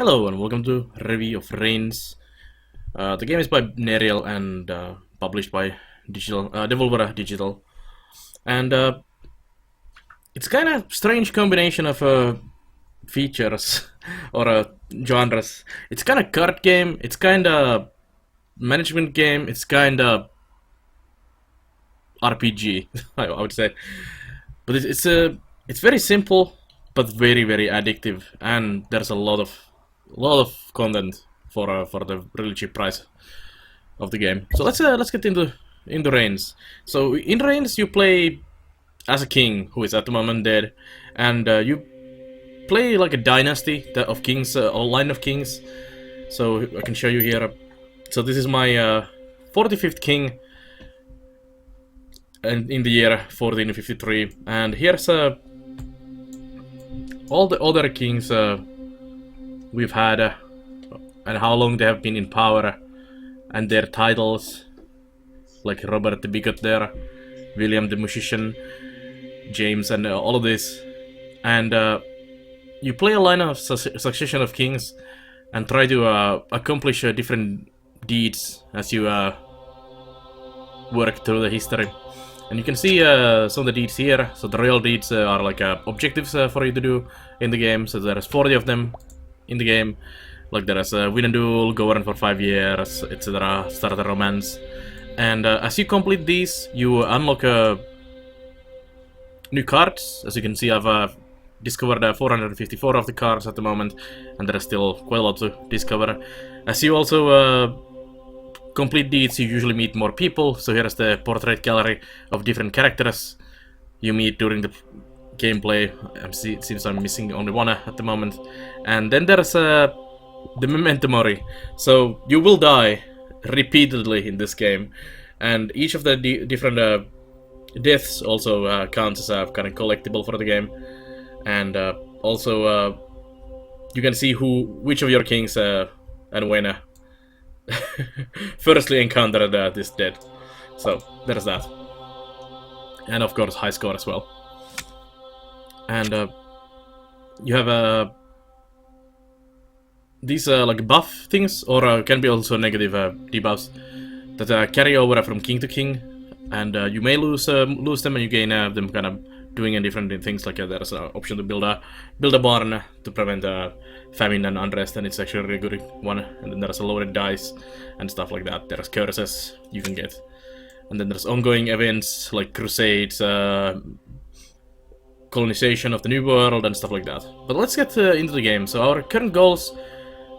Hello and welcome to Review of Reigns. The game is by Nerial and published by Devolver Digital. And it's kind of strange combination of features or genres. It's kind of card game, it's kind of management game, it's kind of RPG, I would say. But it's very simple, but very addictive, and there's a lot of content for the really cheap price of the game. So let's get into Reigns. So in Reigns you play as a king who is at the moment dead, and you play like a dynasty of kings, or line of kings. So I can show you here. So this is my 45th king, and in the year 1453, and here's all the other kings we've had, and how long they have been in power, and their titles, like Robert the Bigot there, William the Musician, James, and all of this. And you play a line of succession of kings and try to accomplish different deeds as you work through the history. And you can see some of the deeds here. So the royal deeds are like objectives for you to do in the game. So there's 40 of them in the game. Like there's win a duel, govern for 5 years, etc. Start a romance. And as you complete these, you unlock new cards. As you can see, I've discovered 454 of the cards at the moment, and there is still quite a lot to discover. As you also complete deeds, you usually meet more people. So here's the portrait gallery of different characters you meet during the gameplay. It seems I'm missing only one at the moment. And then there's the memento mori. So you will die repeatedly in this game, and each of the different deaths also counts as a kind of collectible for the game. And also you can see which of your kings and when firstly encountered this dead. So there's that, and of course high score as well. And you have these like buff things, or can be also negative debuffs that carry over from king to king, and you may lose them and you gain them kind of doing different things. Like there's an option to build a barn to prevent famine and unrest, and it's actually a really good one. And then there's a loaded dice and stuff like that. There's curses you can get, and then there's ongoing events like crusades, colonization of the new world, and stuff like that. But let's get into the game. So our current goals,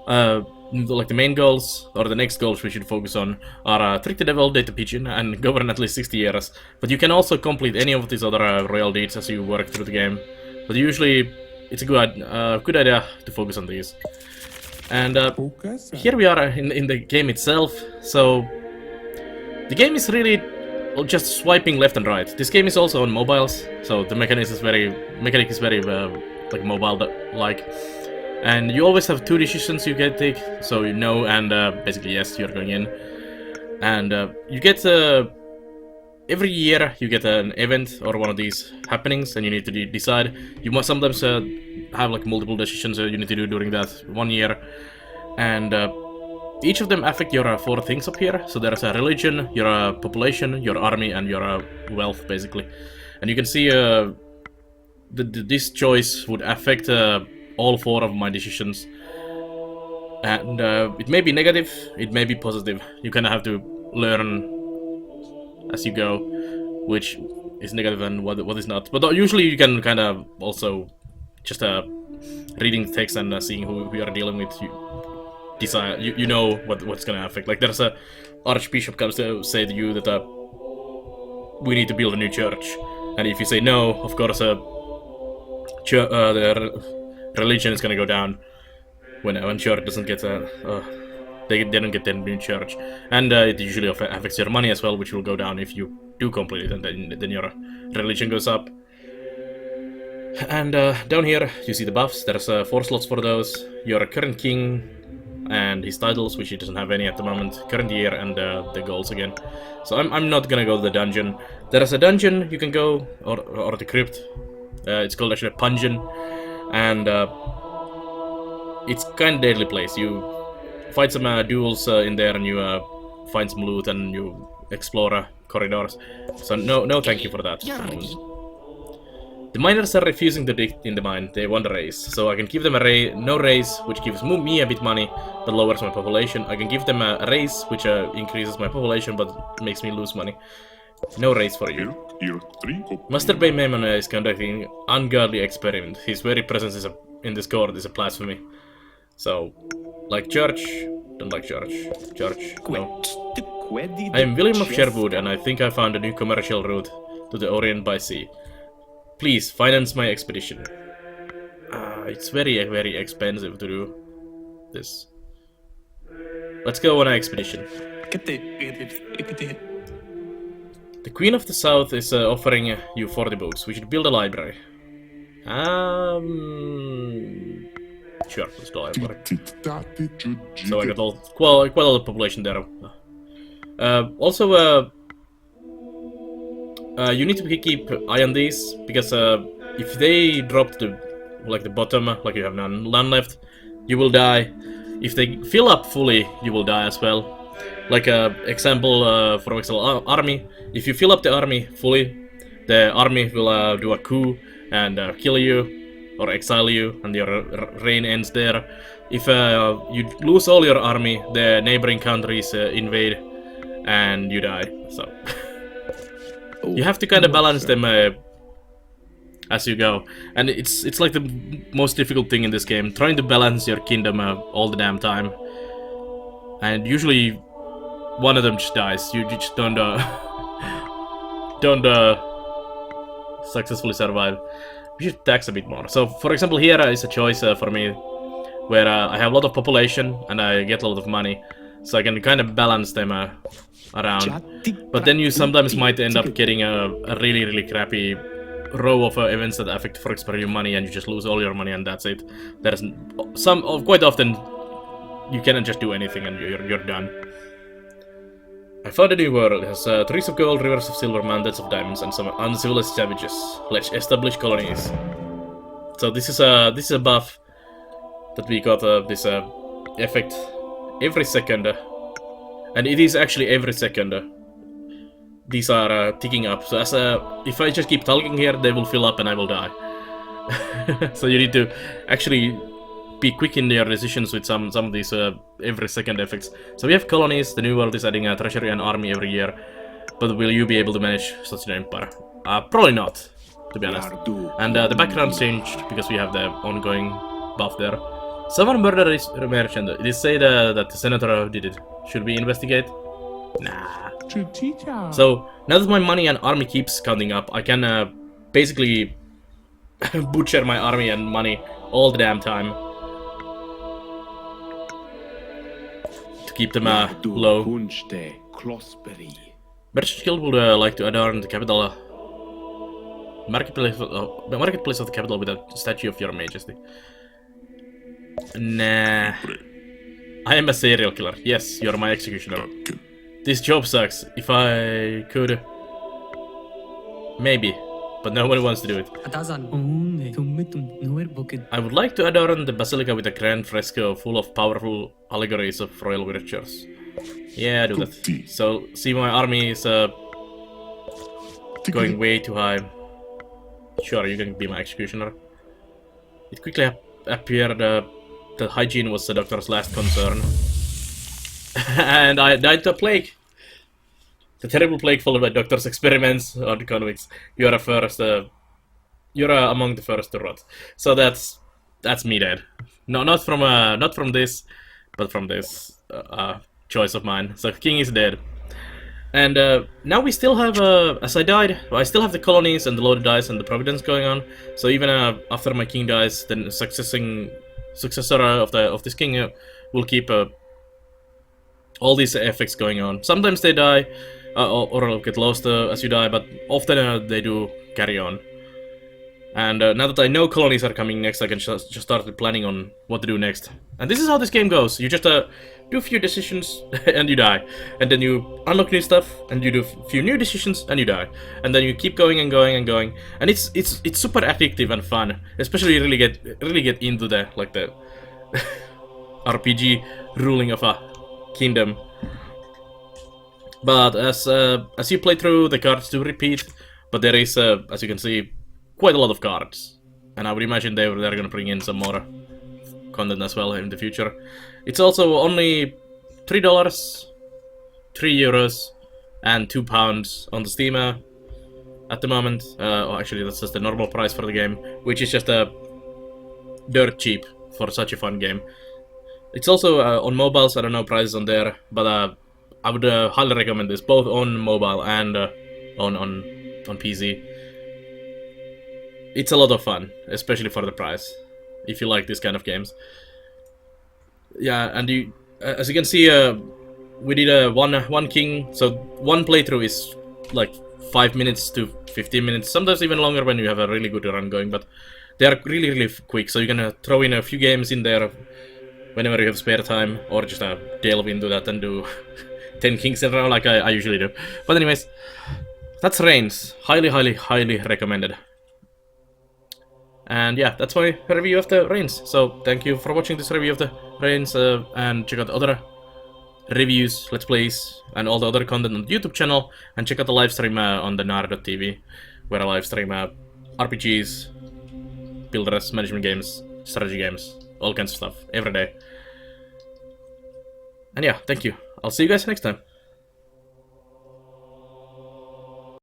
like the main goals, or the next goals we should focus on, are trick the devil, date the pigeon, and govern at least 60 years. But you can also complete any of these other royal deeds as you work through the game. But usually it's a good idea to focus on these. And here we are in the game itself. So the game is really just swiping left and right. This game is also on mobiles, so the mechanic is very like mobile-like. And you always have two decisions you can take, so you know, and basically yes, you're going in. And you get every year you get an event or one of these happenings, and you need to decide. You must sometimes have like multiple decisions you need to do during that 1 year, and each of them affect your 4 things up here. So there's a religion, your population, your army, and your wealth, basically. And you can see this choice would affect all 4 of my decisions, and it may be negative, it may be positive. You kind of have to learn as you go which is negative and what is not. But usually you can kind of also just reading the text and seeing who you are dealing with, you decide, you know what's gonna affect. Like there's a archbishop comes to say to you that we need to build a new church, and if you say no, of course the religion is gonna go down when church doesn't get they don't get their new church, and it usually affects your money as well, which will go down if you do complete it, and then your religion goes up. And down here you see the buffs. There's 4 slots for those. Your current king and his titles, which he doesn't have any at the moment, current year, and the goals again. So I'm not gonna go to the dungeon. There's a dungeon you can go, or the crypt. It's called actually a pungeon, and it's kind of deadly place. You fight some duels in there, and you find some loot, and you explore corridors. So no, thank you for that. The miners are refusing to dig in the mine. They want a raise, so I can give them a no raise, which gives me a bit money, but lowers my population. I can give them a raise, which increases my population, but makes me lose money. No raise for you. Master Bay Memon is conducting ungodly experiment. His very presence in this court is a blasphemy. So, like church, don't like church. Church, no. I am William of Sherwood, and I think I found a new commercial route to the Orient by sea. Please, finance my expedition. It's very, very expensive to do this. Let's go on an expedition. The Queen of the South is offering you 40 books. We should build a library. Sure, let's go library. So I got quite a lot of population there. Also, you need to keep eye on these, because if they drop to the bottom, like you have none left, you will die. If they fill up fully, you will die as well. Like example, for example, army. If you fill up the army fully, the army will do a coup and kill you or exile you, and your reign ends there. If you lose all your army, the neighboring countries invade and you die. So you have to kind of balance them as you go, and it's like the most difficult thing in this game, trying to balance your kingdom all the damn time. And usually one of them just dies. You just don't successfully survive. We should tax a bit more. So, for example, here is a choice for me, where I have a lot of population and I get a lot of money, so I can kind of balance them around. But then you sometimes might end up getting a really, really crappy row of events that affect, for example, your money, and you just lose all your money, and that's it. There's quite often you cannot just do anything and you're done. I found a new world. It has trees of gold, rivers of silver, mountains of diamonds, and some uncivilized savages. Let's establish colonies. So this is a buff that we got this effect every second, and it is actually every second. These are ticking up. So as if I just keep talking here, they will fill up and I will die. So you need to actually be quick in your decisions with some of these every second effects. So we have colonies. The new world is adding a treasury and army every year. But will you be able to manage such an empire? Probably not, to be honest. And the background changed because we have the ongoing buff there. Someone murdered a merchant. It is said that the senator did it. Should we investigate? Nah. So now that my money and army keeps counting up, I can basically butcher my army and money all the damn time to keep them low. Merchant Guild would like to adorn the capital marketplace of the capital with a statue of your majesty. Nah. I am a serial killer. Yes, you're my executioner. This job sucks. If I could... Maybe. But nobody wants to do it. I would like to adorn the basilica with a grand fresco full of powerful allegories of royal virtues. Yeah, do that. So, see, my army is going way too high. Sure, you can be my executioner. It quickly appeared that hygiene was the doctor's last concern. And I died to a plague. The terrible plague followed by doctor's experiments on the convicts. You're among the first to rot. So that's me dead. No, not from this, but from this choice of mine. So king is dead. And now we still have, as I died, I still have the colonies and the loaded dice and the providence going on. So even after my king dies, the successor of this king will keep all these effects going on. Sometimes they die or get lost as you die, but often they do carry on. And now that I know colonies are coming next, I can just start planning on what to do next. And this is how this game goes. You just do a few decisions and you die. And then you unlock new stuff and you do a few new decisions and you die. And then you keep going and going and going. And it's super addictive and fun. Especially you really get into the RPG ruling of a kingdom. But as you play through, the cards do repeat, but there is, as you can see, quite a lot of cards. And I would imagine they're gonna bring in some more content as well in the future. It's also only $3, €3, and £2 on the Steam at the moment. Oh, actually, that's just the normal price for the game, which is just dirt cheap for such a fun game. It's also on mobiles. I don't know prices on there, but I would highly recommend this, both on mobile and on PC. It's a lot of fun, especially for the price, if you like this kind of games. Yeah, and you, as you can see, we did a one king, so one playthrough is like 5 minutes to 15 minutes, sometimes even longer when you have a really good run going, but they are really quick, so you can throw in a few games in there whenever you have spare time, or just delve into that and do 10 kings in a row like I usually do. But anyways, that's Reigns. Highly recommended. And yeah, that's my review of the Reigns. So thank you for watching this review of the Reigns, and check out the other reviews, let's plays, and all the other content on the YouTube channel, and check out the live stream on the Nar.tv, where I live stream RPGs, builders, management games, strategy games, all kinds of stuff, every day. And yeah, thank you. I'll see you guys next time.